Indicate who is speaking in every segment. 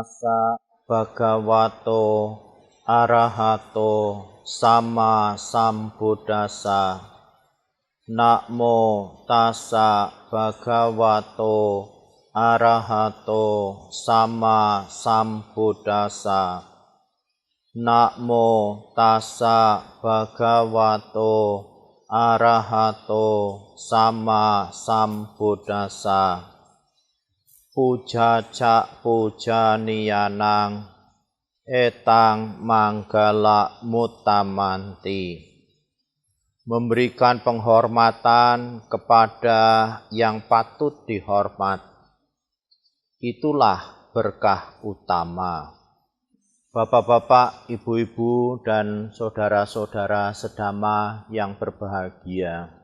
Speaker 1: tassa bhagavato arahato sama sambuddhassa. Namo tassa bhagavato arahato sama sambuddhassa. Namo tassa bhagavato arahato sama sambuddhassa. Pujaca pujaniyanang etang manggala mutamanti. Memberikan penghormatan kepada yang patut dihormat, itulah berkah utama. Bapak-bapak, ibu-ibu, dan saudara-saudara sedama yang berbahagia.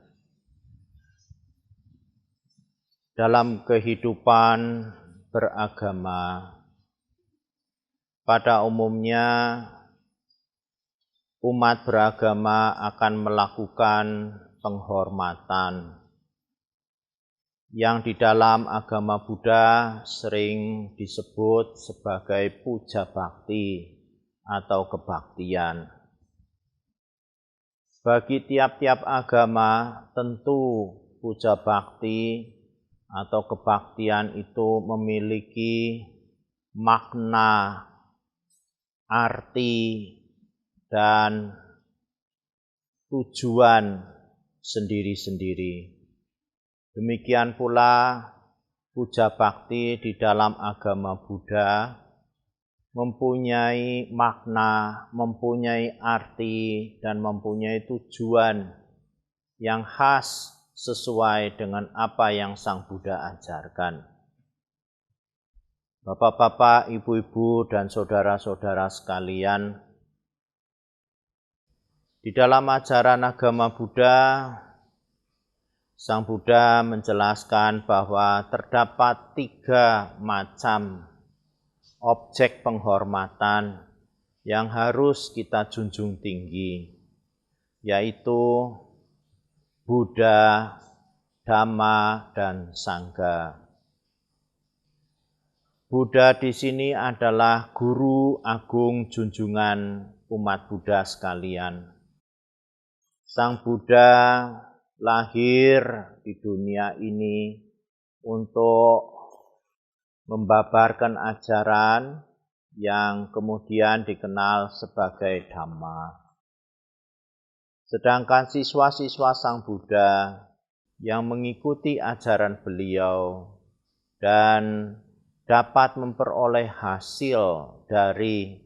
Speaker 1: Dalam kehidupan beragama, pada umumnya umat beragama akan melakukan penghormatan yang di dalam agama Buddha sering disebut sebagai puja bakti atau kebaktian. Bagi tiap-tiap agama tentu puja bakti atau kebaktian itu memiliki makna, arti, dan tujuan sendiri-sendiri. Demikian pula puja bakti di dalam agama Buddha mempunyai makna, mempunyai arti, dan mempunyai tujuan yang khas sesuai dengan apa yang Sang Buddha ajarkan. Bapak-bapak, ibu-ibu, dan saudara-saudara sekalian, di dalam ajaran agama Buddha, Sang Buddha menjelaskan bahwa terdapat 3 macam objek penghormatan yang harus kita junjung tinggi, yaitu Buddha, Dhamma, dan Sangha. Buddha di sini adalah guru agung junjungan umat Buddha sekalian. Sang Buddha lahir di dunia ini untuk membabarkan ajaran yang kemudian dikenal sebagai Dhamma. Sedangkan siswa-siswa Sang Buddha yang mengikuti ajaran beliau dan dapat memperoleh hasil dari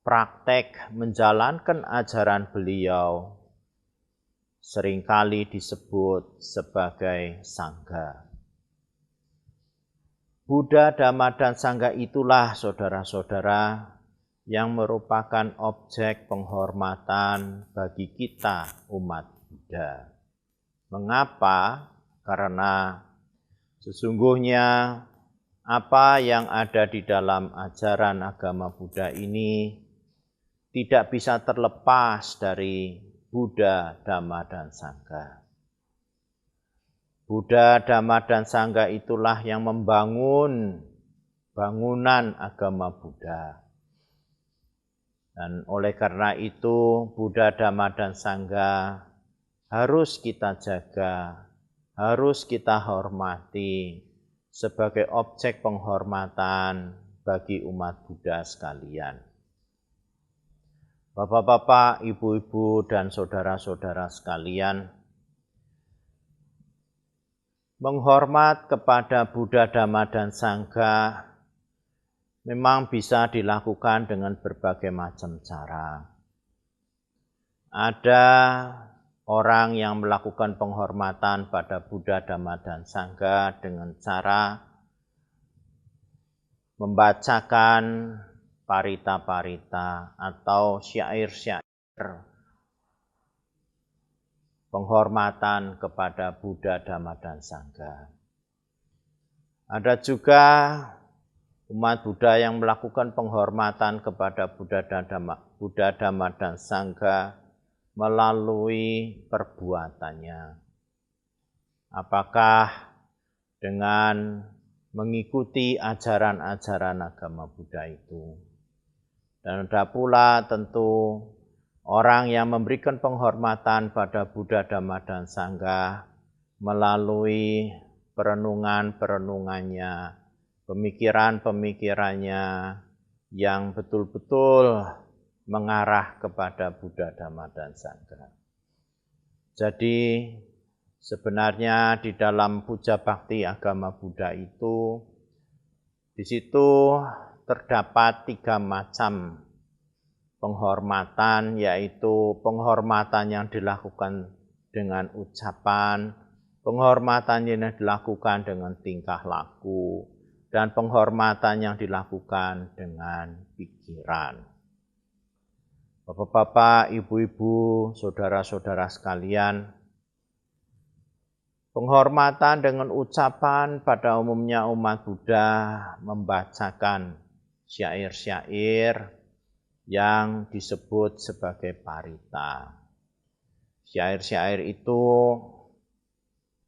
Speaker 1: praktek menjalankan ajaran beliau seringkali disebut sebagai Sangha. Buddha, Dhamma, dan Sangha itulah saudara-saudara yang merupakan objek penghormatan bagi kita umat Buddha. Mengapa? Karena sesungguhnya apa yang ada di dalam ajaran agama Buddha ini tidak bisa terlepas dari Buddha, Dhamma, dan Sangha. Buddha, Dhamma, dan Sangha itulah yang membangun bangunan agama Buddha. Dan oleh karena itu, Buddha, Dhamma, dan Sangha harus kita jaga, harus kita hormati sebagai objek penghormatan bagi umat Buddha sekalian. Bapak-bapak, ibu-ibu, dan saudara-saudara sekalian, menghormat kepada Buddha, Dhamma, dan Sangha memang bisa dilakukan dengan berbagai macam cara. Ada orang yang melakukan penghormatan pada Buddha, Dhamma, dan Sangha dengan cara membacakan parita-parita atau syair-syair penghormatan kepada Buddha, Dhamma, dan Sangha. Ada juga umat Buddha yang melakukan penghormatan kepada Buddha, Dhamma, dan Sangha melalui perbuatannya. Apakah dengan mengikuti ajaran-ajaran agama Buddha itu. Dan ada pula tentu orang yang memberikan penghormatan pada Buddha, Dhamma, dan Sangha melalui perenungan-perenungannya, pemikiran-pemikirannya yang betul-betul mengarah kepada Buddha, Dhamma, dan Sangha. Jadi sebenarnya di dalam puja bakti agama Buddha itu, di situ terdapat 3 macam penghormatan, yaitu penghormatan yang dilakukan dengan ucapan, penghormatan yang dilakukan dengan tingkah laku, dan penghormatan yang dilakukan dengan pikiran. Bapak-bapak, ibu-ibu, saudara-saudara sekalian, penghormatan dengan ucapan pada umumnya umat Buddha membacakan syair-syair yang disebut sebagai parita. Syair-syair itu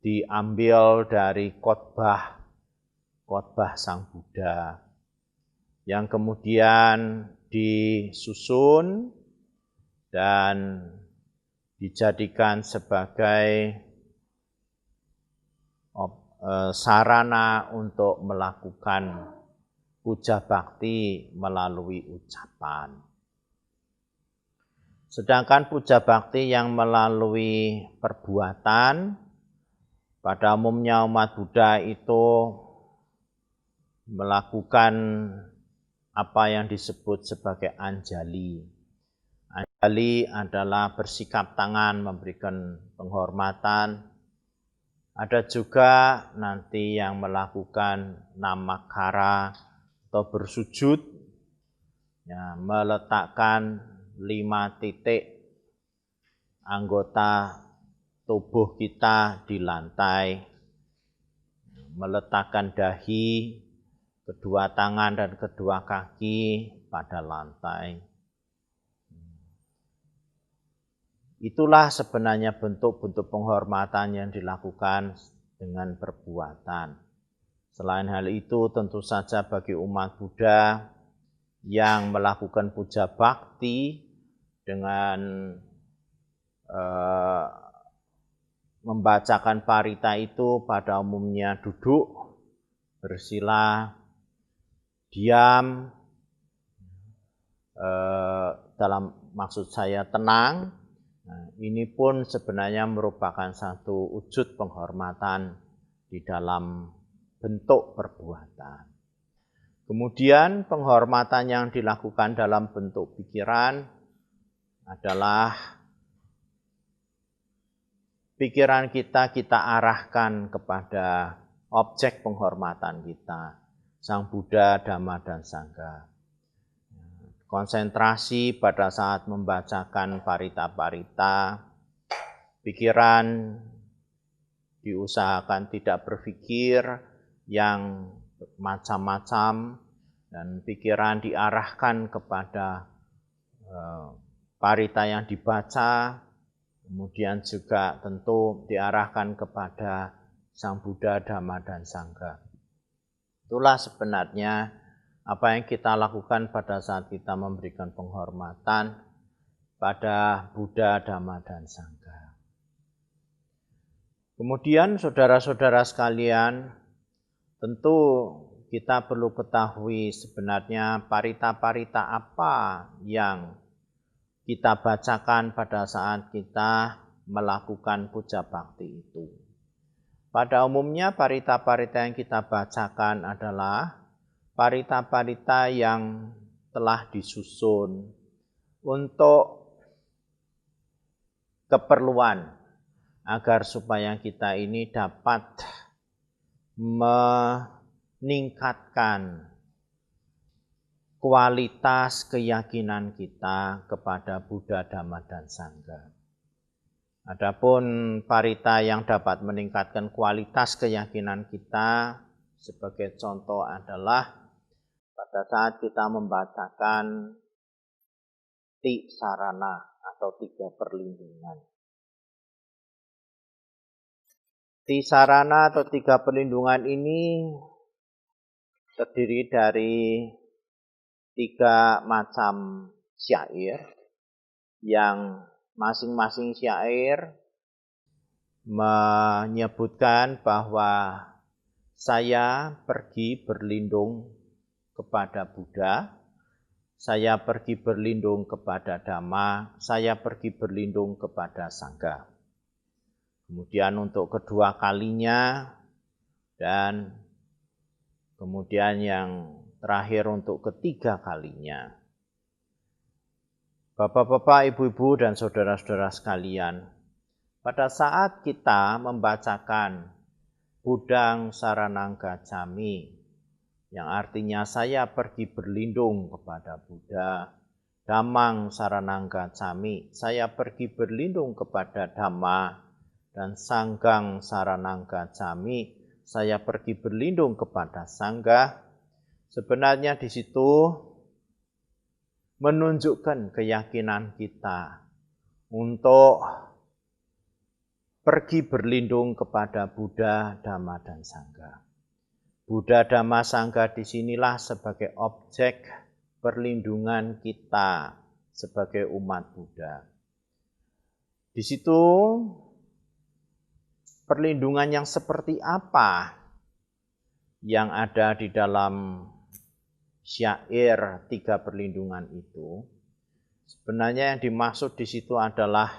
Speaker 1: diambil dari khotbah Sang Buddha yang kemudian disusun dan dijadikan sebagai sarana untuk melakukan puja bakti melalui ucapan. Sedangkan puja bakti yang melalui perbuatan, pada umumnya umat Buddha itu melakukan apa yang disebut sebagai anjali. Anjali adalah bersikap tangan memberikan penghormatan. Ada juga nanti yang melakukan namakara atau bersujud, ya, meletakkan 5 titik anggota tubuh kita di lantai, meletakkan dahi, kedua tangan dan kedua kaki pada lantai. Itulah sebenarnya bentuk-bentuk penghormatan yang dilakukan dengan perbuatan. Selain hal itu, tentu saja bagi umat Buddha yang melakukan puja bakti dengan membacakan parita itu pada umumnya duduk, bersila, diam, dalam maksud saya tenang. Nah, ini pun sebenarnya merupakan satu wujud penghormatan di dalam bentuk perbuatan. Kemudian penghormatan yang dilakukan dalam bentuk pikiran adalah pikiran kita arahkan kepada objek penghormatan kita, Sang Buddha, Dhamma, dan Sangha. Konsentrasi pada saat membacakan parita-parita, pikiran diusahakan tidak berpikir yang macam-macam, dan pikiran diarahkan kepada parita yang dibaca, kemudian juga tentu diarahkan kepada Sang Buddha, Dhamma, dan Sangha. Itulah sebenarnya apa yang kita lakukan pada saat kita memberikan penghormatan pada Buddha, Dhamma, dan Sangha. Kemudian saudara-saudara sekalian, tentu kita perlu ketahui sebenarnya parita-parita apa yang kita bacakan pada saat kita melakukan puja bakti itu. Pada umumnya parita-parita yang kita bacakan adalah parita-parita yang telah disusun untuk keperluan agar supaya kita ini dapat meningkatkan kualitas keyakinan kita kepada Buddha, Dhamma, dan Sangha. Adapun parita yang dapat meningkatkan kualitas keyakinan kita sebagai contoh adalah pada saat kita membacakan Tisarana atau 3 perlindungan. Tisarana atau 3 perlindungan ini terdiri dari 3 macam syair yang masing-masing syair menyebutkan bahwa saya pergi berlindung kepada Buddha, saya pergi berlindung kepada Dhamma, saya pergi berlindung kepada Sangha. Kemudian untuk kedua kalinya dan kemudian yang terakhir untuk ketiga kalinya. Bapak-bapak, ibu-ibu, dan saudara-saudara sekalian, pada saat kita membacakan Buddhang Saranang Gacchami, yang artinya saya pergi berlindung kepada Buddha, Dhammang Saranang Gacchami, saya pergi berlindung kepada Dhamma, dan Sangghang Saranang Gacchami, saya pergi berlindung kepada Sangha. Sebenarnya di situ menunjukkan keyakinan kita untuk pergi berlindung kepada Buddha, Dhamma, dan Sangha. Buddha, Dhamma, Sangha disinilah sebagai objek perlindungan kita sebagai umat Buddha. Di situ perlindungan yang seperti apa yang ada di dalam syair 3 perlindungan itu? Sebenarnya yang dimaksud di situ adalah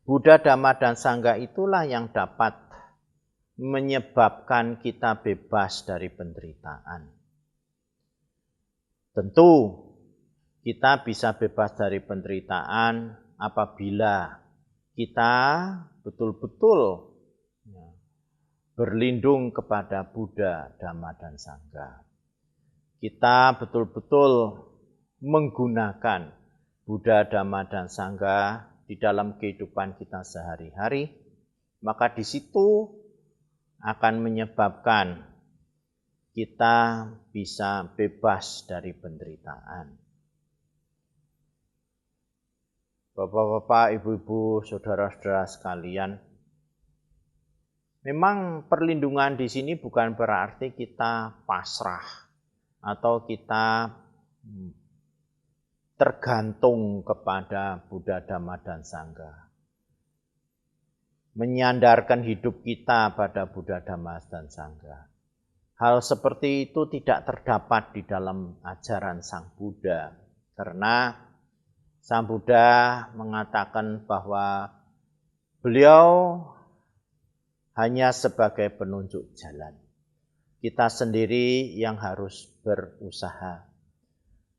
Speaker 1: Buddha, Dhamma, dan Sangha itulah yang dapat menyebabkan kita bebas dari penderitaan. Tentu kita bisa bebas dari penderitaan apabila kita betul-betul berlindung kepada Buddha, Dhamma, dan Sangha. Kita betul-betul menggunakan Buddha, Dhamma, dan Sangha di dalam kehidupan kita sehari-hari, maka di situ akan menyebabkan kita bisa bebas dari penderitaan. Bapak-bapak, ibu-ibu, saudara-saudara sekalian, memang perlindungan di sini bukan berarti kita pasrah atau kita tergantung kepada Buddha, Dhamma, dan Sangha. Menyandarkan hidup kita pada Buddha, Dhamma, dan Sangha. Hal seperti itu tidak terdapat di dalam ajaran Sang Buddha, karena Sang Buddha mengatakan bahwa beliau hanya sebagai penunjuk jalan. Kita sendiri yang harus berusaha,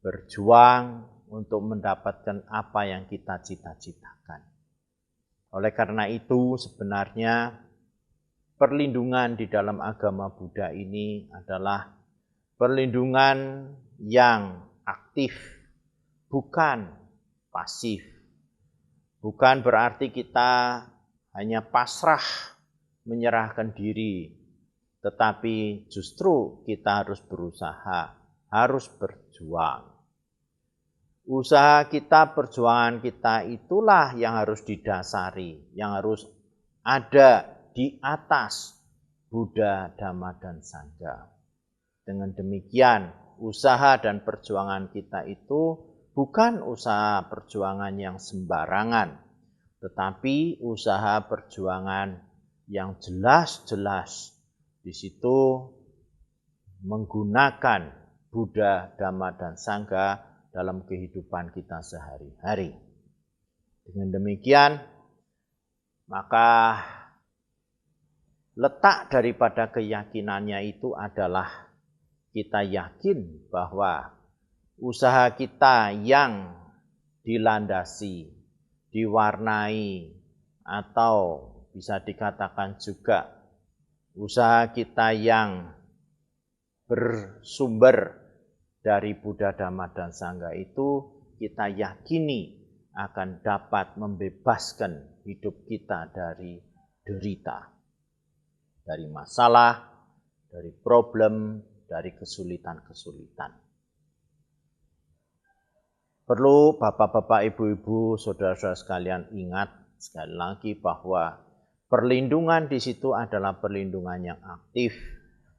Speaker 1: berjuang untuk mendapatkan apa yang kita cita-citakan. Oleh karena itu sebenarnya perlindungan di dalam agama Buddha ini adalah perlindungan yang aktif, bukan pasif. Bukan berarti kita hanya pasrah menyerahkan diri, tetapi justru kita harus berusaha, harus berjuang. Usaha kita, perjuangan kita itulah yang harus didasari, yang harus ada di atas Buddha, Dhamma, dan Sangha. Dengan demikian, usaha dan perjuangan kita itu bukan usaha perjuangan yang sembarangan, tetapi usaha perjuangan yang jelas-jelas di situ menggunakan Buddha, Dhamma, dan Sangha dalam kehidupan kita sehari-hari. Dengan demikian, maka letak daripada keyakinannya itu adalah kita yakin bahwa usaha kita yang dilandasi, diwarnai, atau bisa dikatakan juga usaha kita yang bersumber dari Buddha, Dhamma, dan Sangha itu kita yakini akan dapat membebaskan hidup kita dari derita, dari masalah, dari problem, dari kesulitan-kesulitan. Perlu bapak-bapak, ibu-ibu, saudara-saudara sekalian ingat sekali lagi bahwa perlindungan di situ adalah perlindungan yang aktif,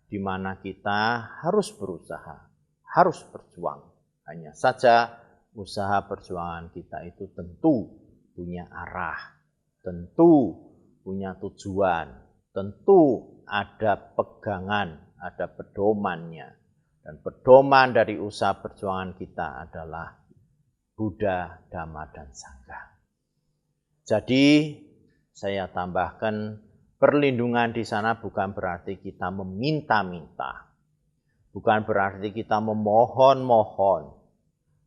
Speaker 1: di mana kita harus berusaha, harus berjuang. Hanya saja usaha perjuangan kita itu tentu punya arah, tentu punya tujuan, tentu ada pegangan, ada pedomannya. Dan pedoman dari usaha perjuangan kita adalah Buddha, Dhamma, dan Sangha. Jadi saya tambahkan, perlindungan di sana bukan berarti kita meminta-minta, bukan berarti kita memohon-mohon,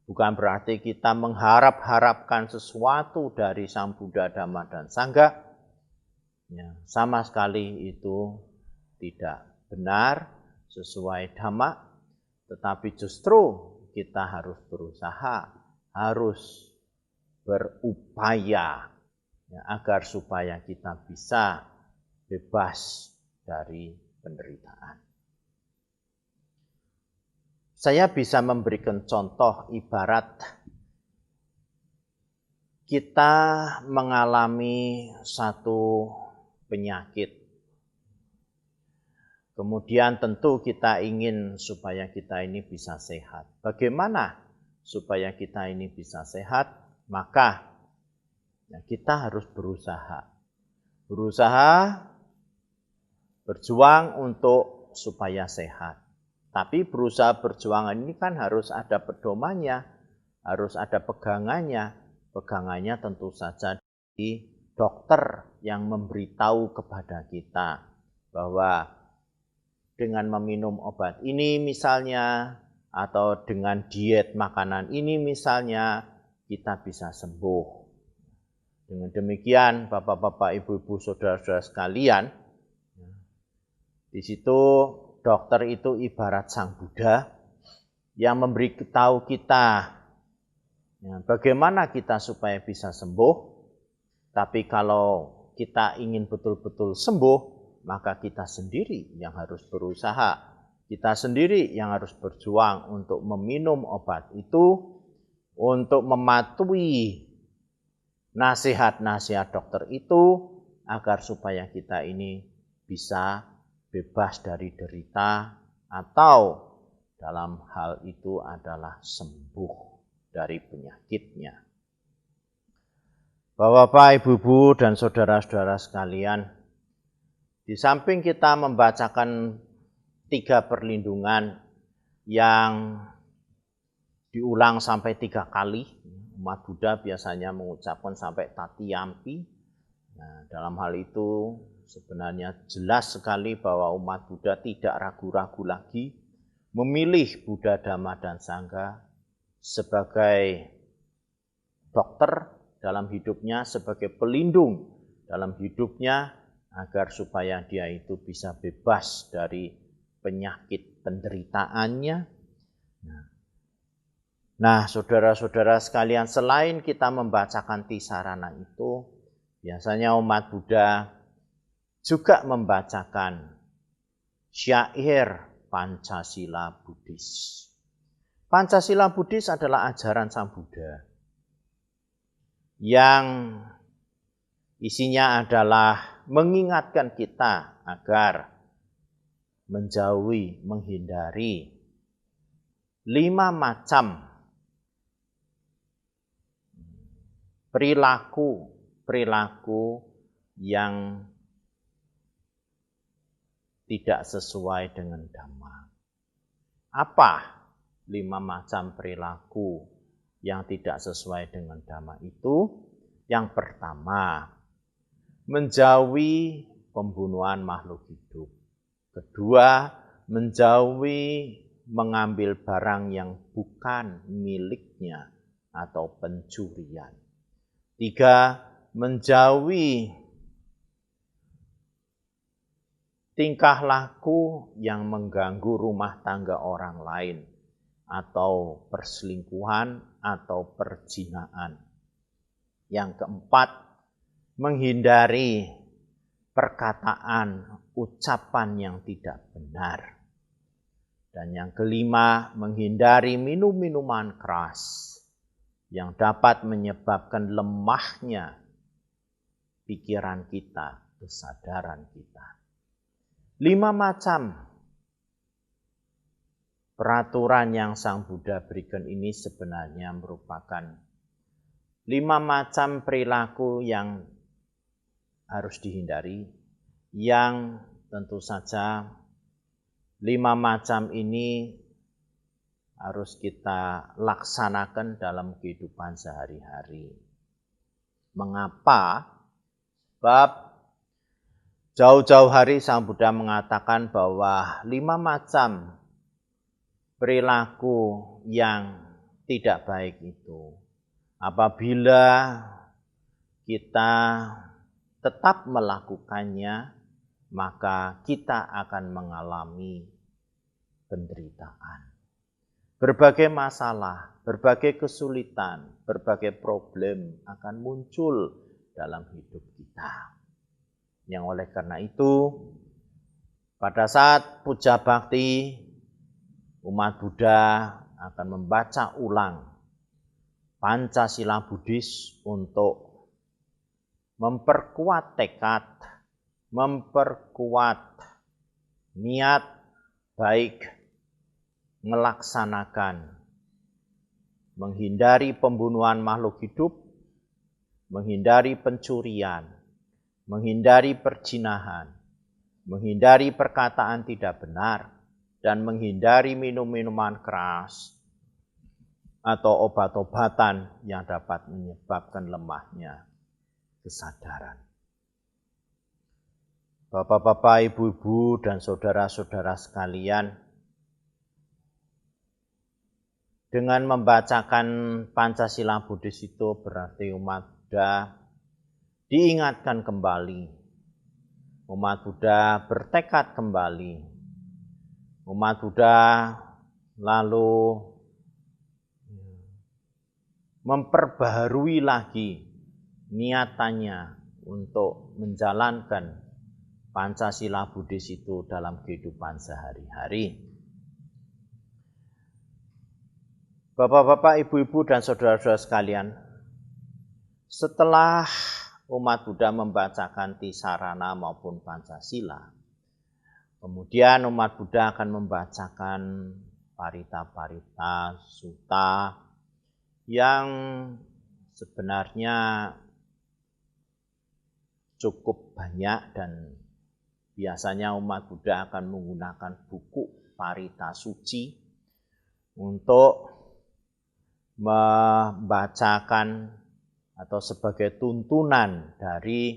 Speaker 1: bukan berarti kita mengharap-harapkan sesuatu dari Sang Buddha, Dhamma, dan Sangha. Ya, sama sekali itu tidak benar sesuai Dhamma, tetapi justru kita harus berusaha, harus berupaya ya, agar supaya kita bisa bebas dari penderitaan. Saya bisa memberikan contoh ibarat kita mengalami satu penyakit. Kemudian tentu kita ingin supaya kita ini bisa sehat. Bagaimana supaya kita ini bisa sehat? Maka ya, kita harus berusaha. Berusaha berjuang untuk supaya sehat. Tapi berusaha berjuang ini kan harus ada pedomannya, harus ada pegangannya. Pegangannya tentu saja di dokter yang memberitahu kepada kita bahwa dengan meminum obat ini misalnya, atau dengan diet makanan ini misalnya, kita bisa sembuh. Dengan demikian, Bapak-bapak, Ibu-ibu, saudara-saudara sekalian, di situ dokter itu ibarat Sang Buddha yang memberitahu kita bagaimana kita supaya bisa sembuh. Tapi kalau kita ingin betul-betul sembuh, maka kita sendiri yang harus berusaha. Kita sendiri yang harus berjuang untuk meminum obat itu, untuk mematuhi nasihat-nasihat dokter itu, agar supaya kita ini bisa bebas dari derita, atau dalam hal itu adalah sembuh dari penyakitnya. Bapak-bapak, ibu-ibu, dan saudara-saudara sekalian, di samping kita membacakan 3 perlindungan yang diulang sampai 3 kali, umat Buddha biasanya mengucapkan sampai tatiyampi. Nah, dalam hal itu sebenarnya jelas sekali bahwa umat Buddha tidak ragu-ragu lagi memilih Buddha, Dhamma, dan Sangha sebagai dokter dalam hidupnya, sebagai pelindung dalam hidupnya, agar supaya dia itu bisa bebas dari penyakit penderitaannya. Nah, saudara-saudara sekalian, selain kita membacakan Tisarana itu, biasanya umat Buddha juga membacakan syair Pancasila Buddhis. Pancasila Buddhis adalah ajaran Sang Buddha yang isinya adalah mengingatkan kita agar menjauhi, menghindari 5 macam perilaku yang tidak sesuai dengan Dhamma. Apa 5 macam perilaku yang tidak sesuai dengan Dhamma itu? Yang pertama, menjauhi pembunuhan makhluk hidup. Kedua, menjauhi mengambil barang yang bukan miliknya atau pencurian. 3, menjauhi tingkah laku yang mengganggu rumah tangga orang lain, atau perselingkuhan atau perzinahan. Yang keempat, menghindari perkataan, ucapan yang tidak benar. Dan yang kelima, menghindari minum-minuman keras yang dapat menyebabkan lemahnya pikiran kita, kesadaran kita. 5 macam peraturan yang Sang Buddha berikan ini sebenarnya merupakan 5 macam perilaku yang harus dihindari, yang tentu saja 5 macam ini harus kita laksanakan dalam kehidupan sehari-hari. Mengapa? Sebab jauh-jauh hari Sang Buddha mengatakan bahwa 5 macam perilaku yang tidak baik itu, apabila kita tetap melakukannya, maka kita akan mengalami penderitaan. Berbagai masalah, berbagai kesulitan, berbagai problem akan muncul dalam hidup kita. Yang oleh karena itu, pada saat puja bakti, umat Buddha akan membaca ulang Pancasila Buddhis untuk memperkuat tekad, memperkuat niat baik, melaksanakan, menghindari pembunuhan makhluk hidup, menghindari pencurian, menghindari perzinahan, menghindari perkataan tidak benar, dan menghindari minum-minuman keras atau obat-obatan yang dapat menyebabkan lemahnya kesadaran. Bapak-bapak, ibu-ibu, dan saudara-saudara sekalian, dengan membacakan Pancasila Buddhis itu berarti umat Buddha diingatkan kembali. Umat Buddha bertekad kembali. Umat Buddha lalu memperbaharui lagi niatannya untuk menjalankan Pancasila Buddhis itu dalam kehidupan sehari-hari. Bapak-bapak, ibu-ibu, dan saudara-saudara sekalian, setelah umat Buddha membacakan Tisarana maupun Pancasila, kemudian umat Buddha akan membacakan Parita-parita Sutta yang sebenarnya cukup banyak, dan biasanya umat Buddha akan menggunakan buku Parita Suci untuk membacakan atau sebagai tuntunan dari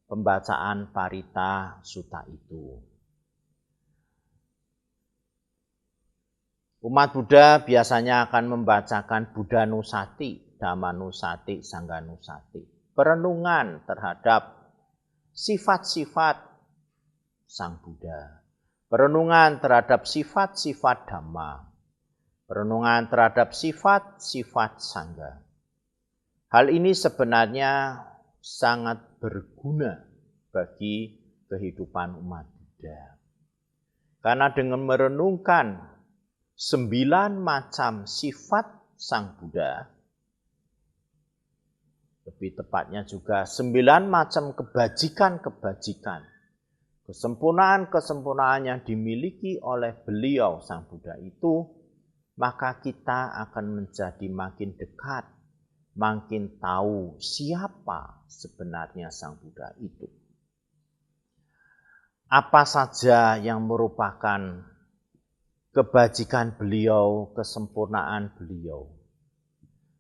Speaker 1: pembacaan Parita Sutta itu. Umat Buddha biasanya akan membacakan Buddha Nusati, Dhamma Nusati, Sangha Nusati. Perenungan terhadap sifat-sifat Sang Buddha. Perenungan terhadap sifat-sifat Dhamma. Perenungan terhadap sifat-sifat Sangha. Hal ini sebenarnya sangat berguna bagi kehidupan umat Buddha. Karena dengan merenungkan 9 macam sifat Sang Buddha, lebih tepatnya juga 9 macam kebajikan-kebajikan, kesempurnaan-kesempurnaan yang dimiliki oleh beliau Sang Buddha itu, maka kita akan menjadi makin dekat, makin tahu siapa sebenarnya Sang Buddha itu. Apa saja yang merupakan kebajikan beliau, kesempurnaan beliau.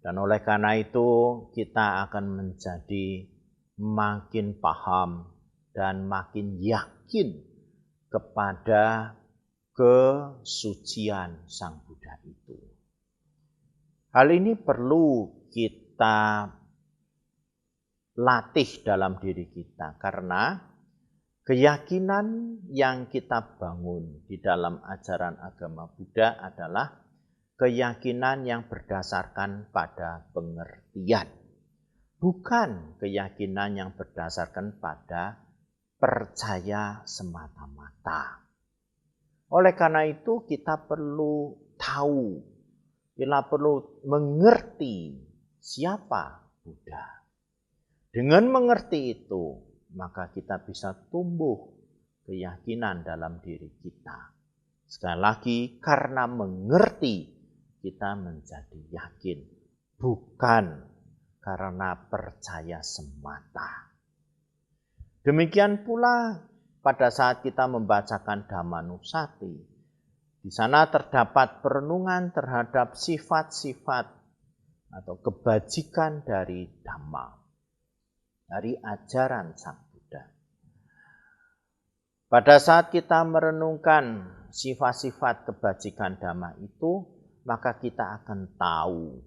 Speaker 1: Dan oleh karena itu kita akan menjadi makin paham dan makin yakin kepada kesucian Sang Buddha itu. Hal ini perlu kita latih dalam diri kita, karena keyakinan yang kita bangun di dalam ajaran agama Buddha adalah keyakinan yang berdasarkan pada pengertian, bukan keyakinan yang berdasarkan pada percaya semata-mata. Oleh karena itu kita perlu tahu, kita perlu mengerti siapa Buddha. Dengan mengerti itu, maka kita bisa tumbuh keyakinan dalam diri kita. Sekali lagi, karena mengerti kita menjadi yakin, bukan karena percaya semata. Demikian pula pada saat kita membacakan Dhammanusati, di sana terdapat perenungan terhadap sifat-sifat atau kebajikan dari Dhamma, dari ajaran Sang Buddha. Pada saat kita merenungkan sifat-sifat kebajikan Dhamma itu, maka kita akan tahu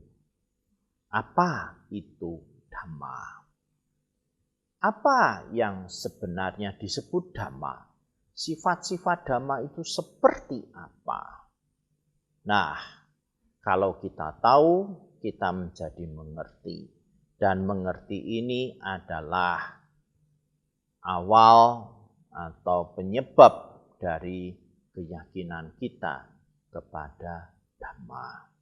Speaker 1: apa itu Dhamma. Apa yang sebenarnya disebut Dhamma? Sifat-sifat Dhamma itu seperti apa? Nah, kalau kita tahu, kita menjadi mengerti. Dan mengerti ini adalah awal atau penyebab dari keyakinan kita kepada Dhamma.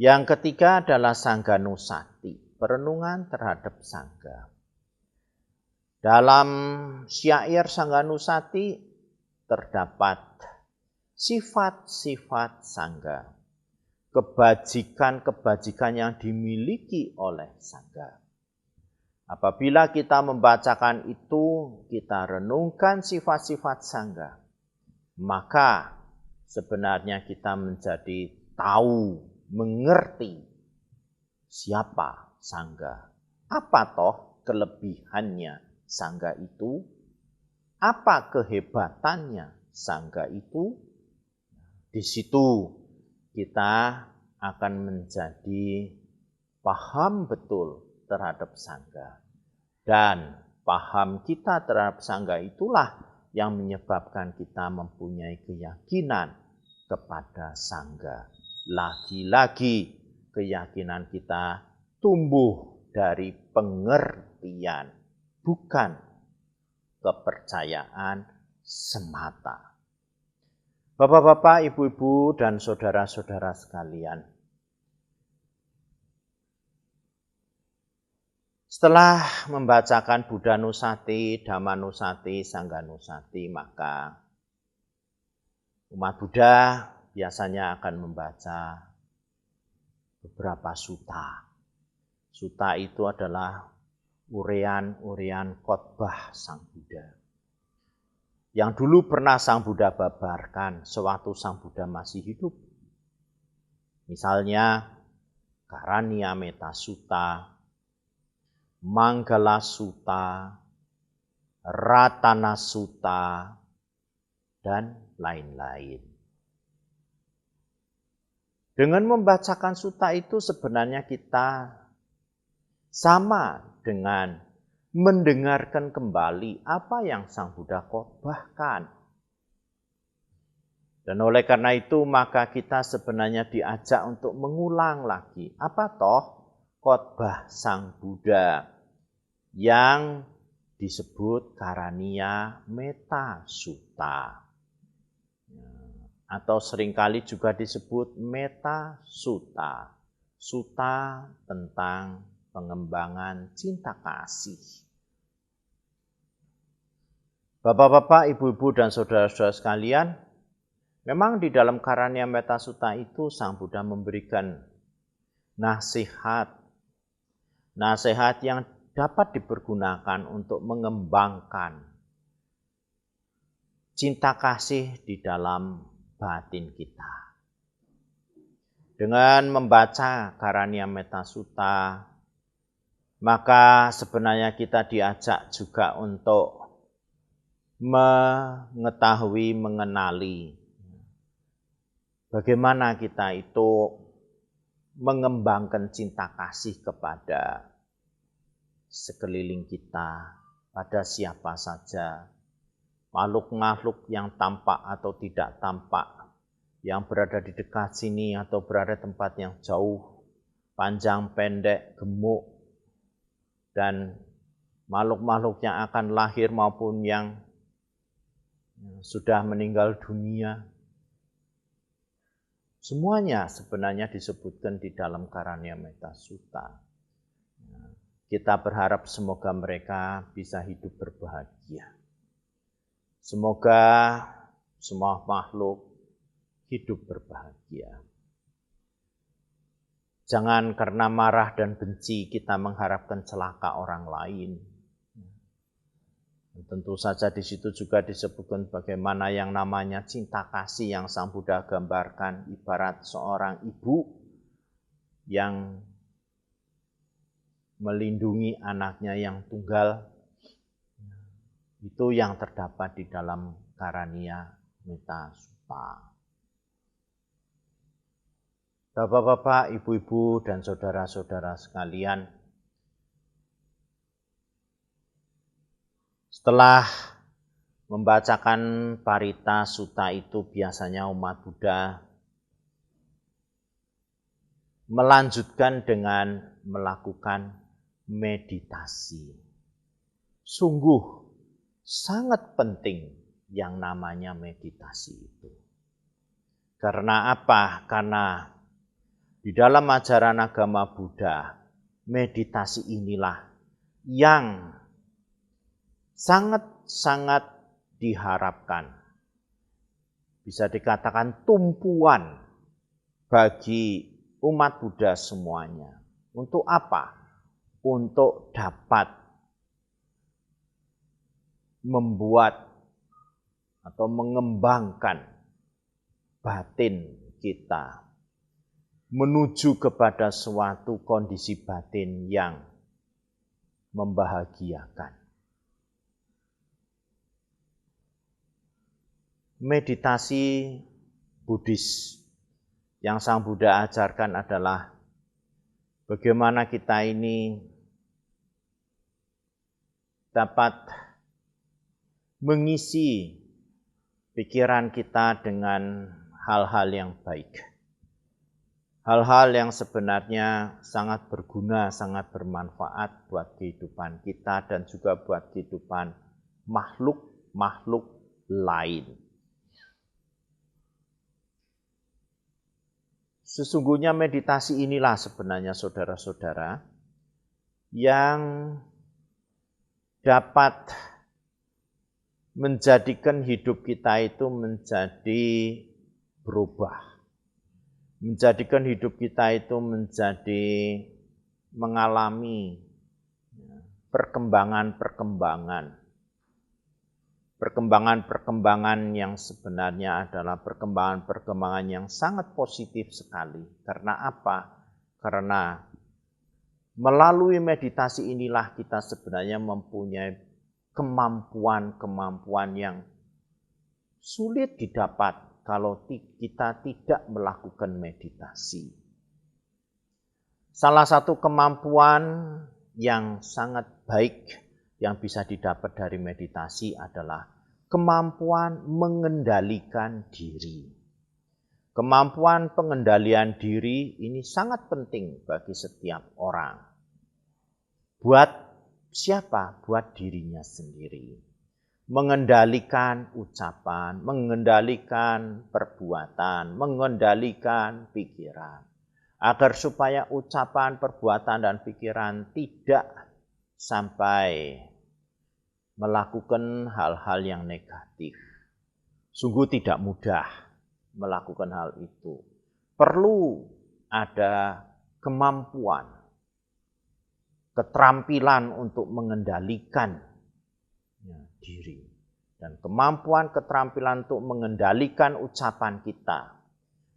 Speaker 1: Yang ketiga adalah Sangganusati, perenungan terhadap Sangga. Dalam syair Sangganusati terdapat sifat-sifat Sangga, kebajikan-kebajikan yang dimiliki oleh Sangga. Apabila kita membacakan itu, kita renungkan sifat-sifat Sangga, maka sebenarnya kita menjadi tahu, mengerti siapa Sangga. Apa toh kelebihannya Sangga itu? Apa kehebatannya Sangga itu? Di situ kita akan menjadi paham betul terhadap Sangga. Dan paham kita terhadap Sangga itulah yang menyebabkan kita mempunyai keyakinan kepada Sangga. Lagi-lagi keyakinan kita tumbuh dari pengertian, bukan kepercayaan semata. Bapak-bapak, ibu-ibu, dan saudara-saudara sekalian, setelah membacakan Buddhanusati, Dhammanusati, Sangganusati, maka umat Buddha biasanya akan membaca beberapa sutta. Sutta itu adalah urean-urean khotbah Sang Buddha, yang dulu pernah Sang Buddha babarkan sewaktu Sang Buddha masih hidup. Misalnya Karaniameta Sutta, Manggala Sutta, Ratana Sutta, dan lain-lain. Dengan membacakan sutta itu sebenarnya kita sama dengan mendengarkan kembali apa yang Sang Buddha khotbahkan. Dan oleh karena itu maka kita sebenarnya diajak untuk mengulang lagi. Apa toh khotbah Sang Buddha yang disebut Karaniameta Sutta, atau seringkali juga disebut Metta Sutta, sutta tentang pengembangan cinta kasih. Bapak-bapak, ibu-ibu, dan saudara-saudara sekalian, memang di dalam Karaniameta Sutta itu Sang Buddha memberikan nasihat yang dapat dipergunakan untuk mengembangkan cinta kasih di dalam batin kita. Dengan membaca Karaniameta Sutta, maka sebenarnya kita diajak juga untuk mengetahui, mengenali bagaimana kita itu mengembangkan cinta kasih kepada sekeliling kita, pada siapa saja, makhluk-makhluk yang tampak atau tidak tampak, yang berada di dekat sini atau berada di tempat yang jauh, panjang, pendek, gemuk, dan makhluk-makhluk yang akan lahir maupun yang sudah meninggal dunia. Semuanya sebenarnya disebutkan di dalam Karaniameta Sutta. Kita berharap semoga mereka bisa hidup berbahagia. Semoga semua makhluk hidup berbahagia. Jangan karena marah dan benci kita mengharapkan celaka orang lain. Tentu saja di situ juga disebutkan bagaimana yang namanya cinta kasih yang Sang Buddha gambarkan ibarat seorang ibu yang melindungi anaknya yang tunggal. Itu yang terdapat di dalam Karania Metta Sutta. Bapak-bapak, ibu-ibu, dan saudara-saudara sekalian, setelah membacakan Parita Sutta itu biasanya umat Buddha melanjutkan dengan melakukan meditasi. Sungguh sangat penting yang namanya meditasi itu. Karena apa? Karena di dalam ajaran agama Buddha, meditasi inilah yang sangat-sangat diharapkan. Bisa dikatakan tumpuan bagi umat Buddha semuanya. Untuk apa? Untuk dapat membuat atau mengembangkan batin kita menuju kepada suatu kondisi batin yang membahagiakan. Meditasi Buddhis yang Sang Buddha ajarkan adalah bagaimana kita ini dapat mengisi pikiran kita dengan hal-hal yang baik. Hal-hal yang sebenarnya sangat berguna, sangat bermanfaat buat kehidupan kita dan juga buat kehidupan makhluk-makhluk lain. Sesungguhnya meditasi inilah sebenarnya saudara-saudara yang dapat menjadikan hidup kita itu menjadi berubah. Menjadikan hidup kita itu menjadi mengalami perkembangan yang sebenarnya adalah perkembangan yang sangat positif sekali. Karena apa? Karena melalui meditasi inilah kita sebenarnya mempunyai kemampuan yang sulit didapat kalau kita tidak melakukan meditasi. Salah satu kemampuan yang sangat baik yang bisa didapat dari meditasi adalah kemampuan mengendalikan diri. Kemampuan pengendalian diri ini sangat penting bagi setiap orang. Buat siapa? Buat dirinya sendiri. Mengendalikan ucapan, mengendalikan perbuatan, mengendalikan pikiran. Agar supaya ucapan, perbuatan, dan pikiran tidak sampai melakukan hal-hal yang negatif. Sungguh tidak mudah melakukan hal itu. Perlu ada kemampuan, keterampilan untuk mengendalikan diri. Dan kemampuan keterampilan untuk mengendalikan ucapan kita.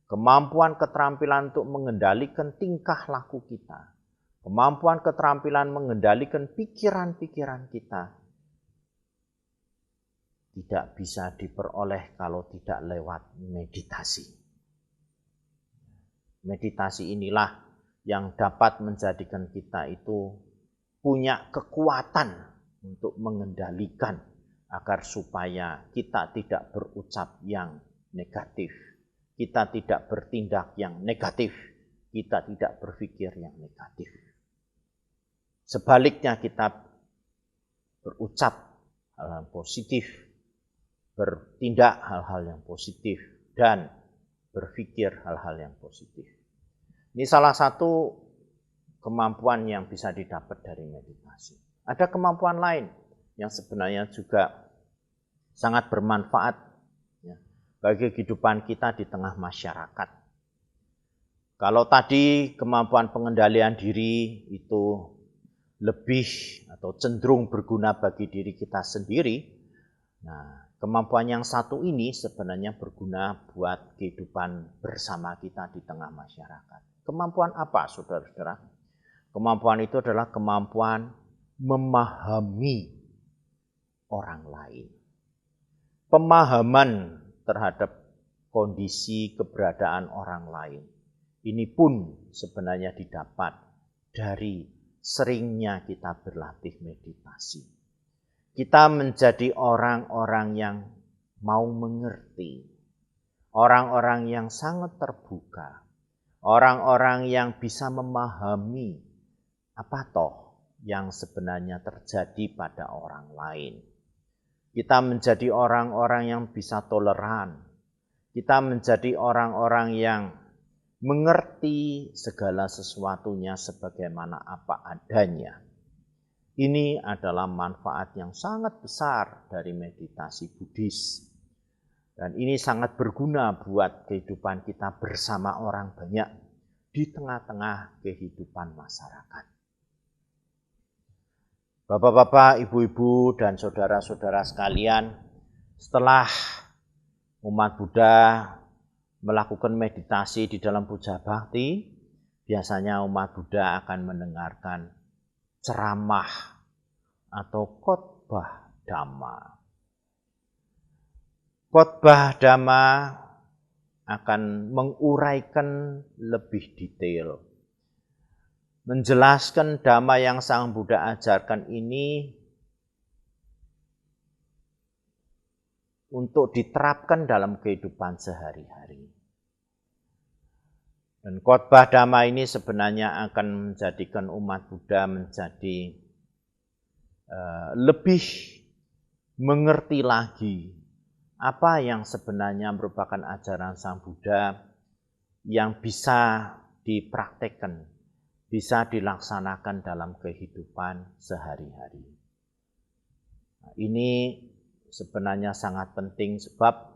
Speaker 1: Kemampuan keterampilan untuk mengendalikan tingkah laku kita. Kemampuan keterampilan mengendalikan pikiran-pikiran kita. Tidak bisa diperoleh kalau tidak lewat meditasi. Meditasi inilah yang dapat menjadikan kita itu punya kekuatan untuk mengendalikan agar supaya kita tidak berucap yang negatif, kita tidak bertindak yang negatif, kita tidak berpikir yang negatif. Sebaliknya kita berucap hal-hal positif, bertindak hal-hal yang positif, dan berpikir hal-hal yang positif. Ini salah satu kemampuan yang bisa didapat dari meditasi. Ada kemampuan lain yang sebenarnya juga sangat bermanfaat. bagi kehidupan kita di tengah masyarakat. Kalau tadi kemampuan pengendalian diri itu lebih atau cenderung berguna bagi diri kita sendiri, nah kemampuan yang satu ini sebenarnya berguna buat kehidupan bersama kita di tengah masyarakat. Kemampuan apa, saudara-saudara? Kemampuan itu adalah kemampuan memahami orang lain. Pemahaman terhadap kondisi keberadaan orang lain. Ini pun sebenarnya didapat dari seringnya kita berlatih meditasi. Kita menjadi orang-orang yang mau mengerti, orang-orang yang sangat terbuka, orang-orang yang bisa memahami apa toh yang sebenarnya terjadi pada orang lain. Kita menjadi orang-orang yang bisa toleran, kita menjadi orang-orang yang mengerti segala sesuatunya sebagaimana apa adanya. Ini adalah manfaat yang sangat besar dari meditasi Buddhis. Dan ini sangat berguna buat kehidupan kita bersama orang banyak di tengah-tengah kehidupan masyarakat. Bapak-bapak, ibu-ibu, dan saudara-saudara sekalian, setelah umat Buddha melakukan meditasi di dalam puja bakti, biasanya umat Buddha akan mendengarkan ceramah atau khotbah Dhamma. Khotbah Dhamma akan menguraikan lebih detail, menjelaskan Dhamma yang Sang Buddha ajarkan ini untuk diterapkan dalam kehidupan sehari-hari. Dan khotbah Dhamma ini sebenarnya akan menjadikan umat Buddha menjadi lebih mengerti lagi apa yang sebenarnya merupakan ajaran Sang Buddha yang bisa dipraktekkan, bisa dilaksanakan dalam kehidupan sehari-hari. Nah, ini sebenarnya sangat penting sebab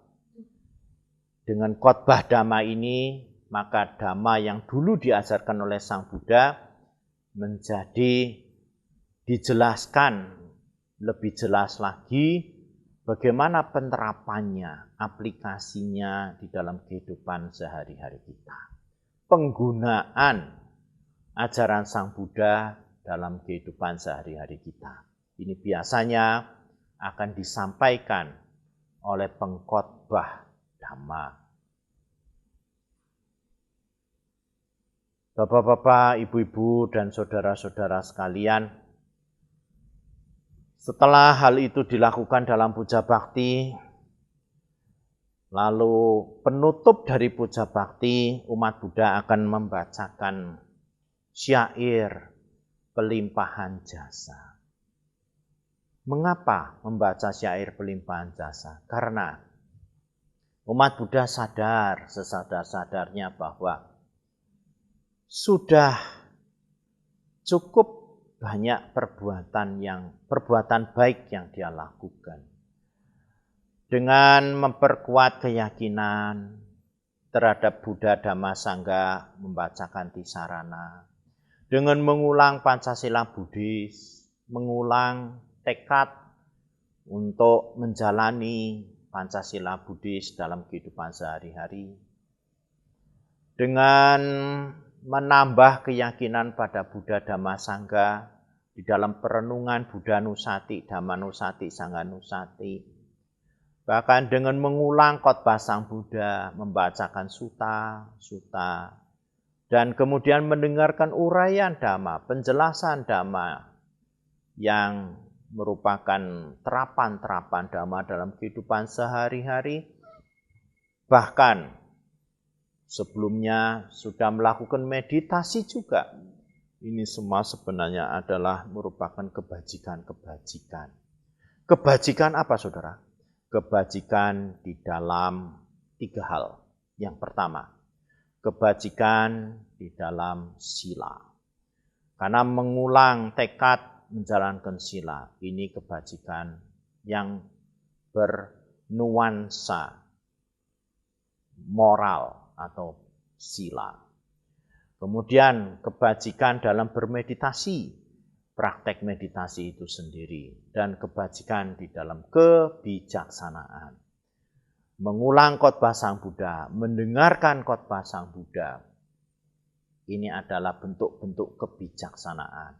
Speaker 1: dengan khotbah Dhamma ini, maka Dhamma yang dulu diajarkan oleh Sang Buddha menjadi dijelaskan lebih jelas lagi bagaimana penerapannya, aplikasinya di dalam kehidupan sehari-hari kita. Penggunaan ajaran Sang Buddha dalam kehidupan sehari-hari kita. Ini biasanya akan disampaikan oleh pengkhotbah Dhamma. Bapak-bapak, ibu-ibu, dan saudara-saudara sekalian, setelah hal itu dilakukan dalam puja bakti, lalu penutup dari puja bakti, umat Buddha akan membacakan syair pelimpahan jasa. Mengapa membaca syair pelimpahan jasa? Karena umat Buddha sadar sesadar-sadarnya bahwa sudah cukup banyak perbuatan baik yang dia lakukan. Dengan memperkuat keyakinan terhadap Buddha Dhamma Sangha, membacakan Tisarana, dengan mengulang Pancasila Buddhis, mengulang tekad untuk menjalani Pancasila Buddhis dalam kehidupan sehari-hari, dengan menambah keyakinan pada Buddha Dhamma Sangha di dalam perenungan Buddha Nusati, Dhamma Nusati, Sangha Nusati. Bahkan dengan mengulang khotbah Sang Buddha, membacakan suta, dan kemudian mendengarkan uraian Dhamma, penjelasan Dhamma yang merupakan terapan-terapan Dhamma dalam kehidupan sehari-hari. Bahkan sebelumnya sudah melakukan meditasi juga. Ini semua sebenarnya adalah merupakan kebajikan-kebajikan. Kebajikan apa, saudara? Kebajikan di dalam 3 hal. Yang pertama, kebajikan di dalam sila. Karena mengulang tekad menjalankan sila, ini kebajikan yang bernuansa moral atau sila. Kemudian kebajikan dalam bermeditasi, praktek meditasi itu sendiri, dan kebajikan di dalam kebijaksanaan. Mengulang khotbah Sang Buddha, mendengarkan khotbah Sang Buddha, ini adalah bentuk-bentuk kebijaksanaan,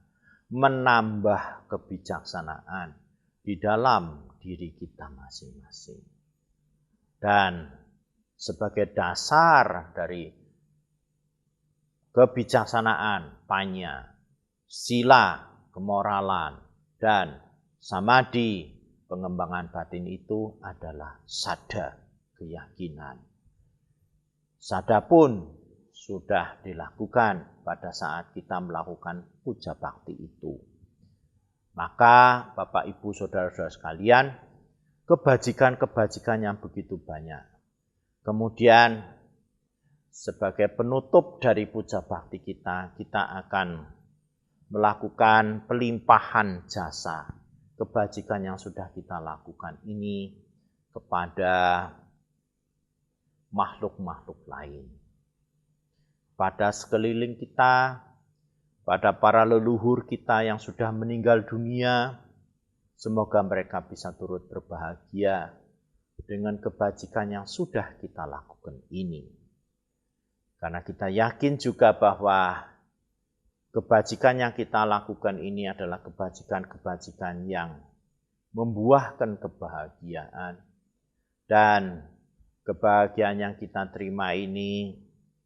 Speaker 1: menambah kebijaksanaan di dalam diri kita masing-masing. Dan sebagai dasar dari kebijaksanaan, panya, sila, kemoralan, dan samadhi, pengembangan batin itu adalah sada, keyakinan. Sada pun sudah dilakukan pada saat kita melakukan puja bakti itu. Maka Bapak Ibu Saudara-saudara sekalian, kebajikan-kebajikan yang begitu banyak. Kemudian sebagai penutup dari puja bakti kita akan melakukan pelimpahan jasa kebajikan yang sudah kita lakukan ini kepada makhluk-makhluk lain. Pada sekeliling kita, pada para leluhur kita yang sudah meninggal dunia, semoga mereka bisa turut berbahagia dengan kebajikan yang sudah kita lakukan ini. Karena kita yakin juga bahwa kebajikan yang kita lakukan ini adalah kebajikan-kebajikan yang membuahkan kebahagiaan. Dan kebahagiaan yang kita terima ini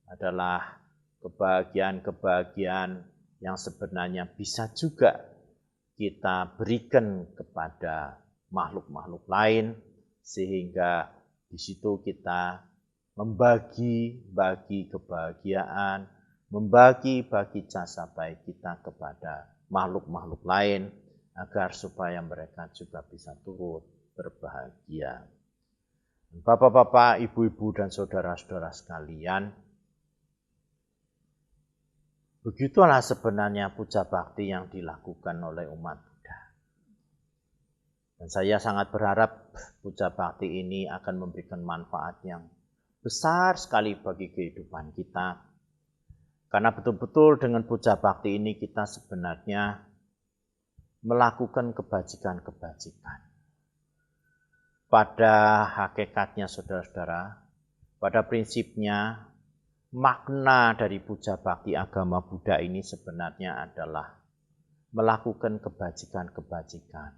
Speaker 1: adalah kebahagiaan-kebahagiaan yang sebenarnya bisa juga kita berikan kepada makhluk-makhluk lain, sehingga di situ kita membagi kebahagiaan, membagi jasa baik kita kepada makhluk-makhluk lain, agar supaya mereka juga bisa turut berbahagia. Bapak-bapak, ibu-ibu, dan saudara-saudara sekalian, begitulah sebenarnya puja bakti yang dilakukan oleh umat Buddha. Dan saya sangat berharap puja bakti ini akan memberikan manfaat yang besar sekali bagi kehidupan kita. Karena betul-betul dengan puja bakti ini kita sebenarnya melakukan kebajikan-kebajikan. Pada hakikatnya saudara-saudara, pada prinsipnya makna dari puja bakti agama Buddha ini sebenarnya adalah melakukan kebajikan-kebajikan,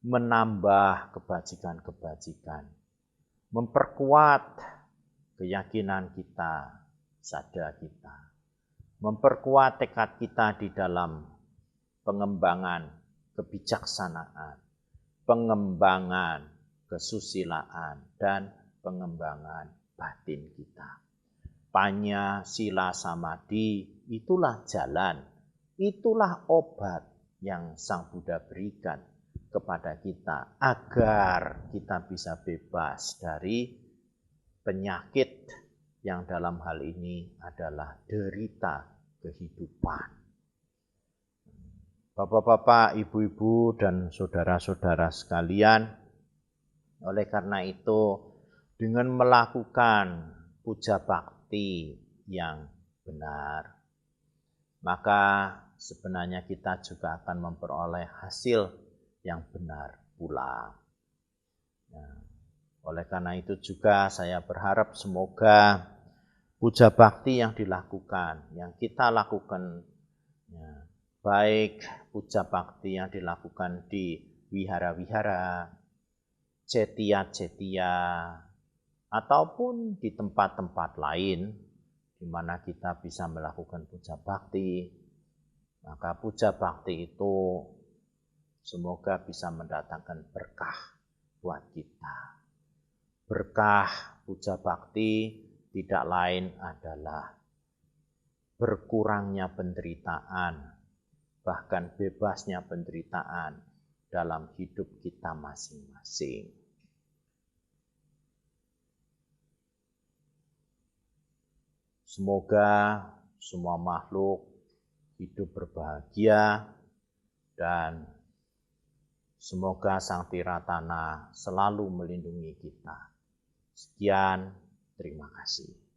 Speaker 1: menambah kebajikan-kebajikan, memperkuat keyakinan kita, sada kita, memperkuat tekad kita di dalam pengembangan kebijaksanaan, pengembangan kesusilaan, dan pengembangan batin kita. Panya, sila, samadhi, itulah jalan, itulah obat yang Sang Buddha berikan kepada kita agar kita bisa bebas dari penyakit yang dalam hal ini adalah derita kehidupan. Bapak-bapak, ibu-ibu, dan saudara-saudara sekalian, oleh karena itu, dengan melakukan puja bakti yang benar, maka sebenarnya kita juga akan memperoleh hasil yang benar pula. Oleh karena itu juga saya berharap semoga puja bakti yang dilakukan, yang kita lakukan, baik puja bakti yang dilakukan di wihara-wihara, cetia-cetia, ataupun di tempat-tempat lain di mana kita bisa melakukan puja bakti, maka puja bakti itu semoga bisa mendatangkan berkah buat kita. Berkah puja bakti tidak lain adalah berkurangnya penderitaan, bahkan bebasnya penderitaan dalam hidup kita masing-masing. Semoga semua makhluk hidup berbahagia dan semoga Sang Tiratana selalu melindungi kita. Sekian, Terima kasih.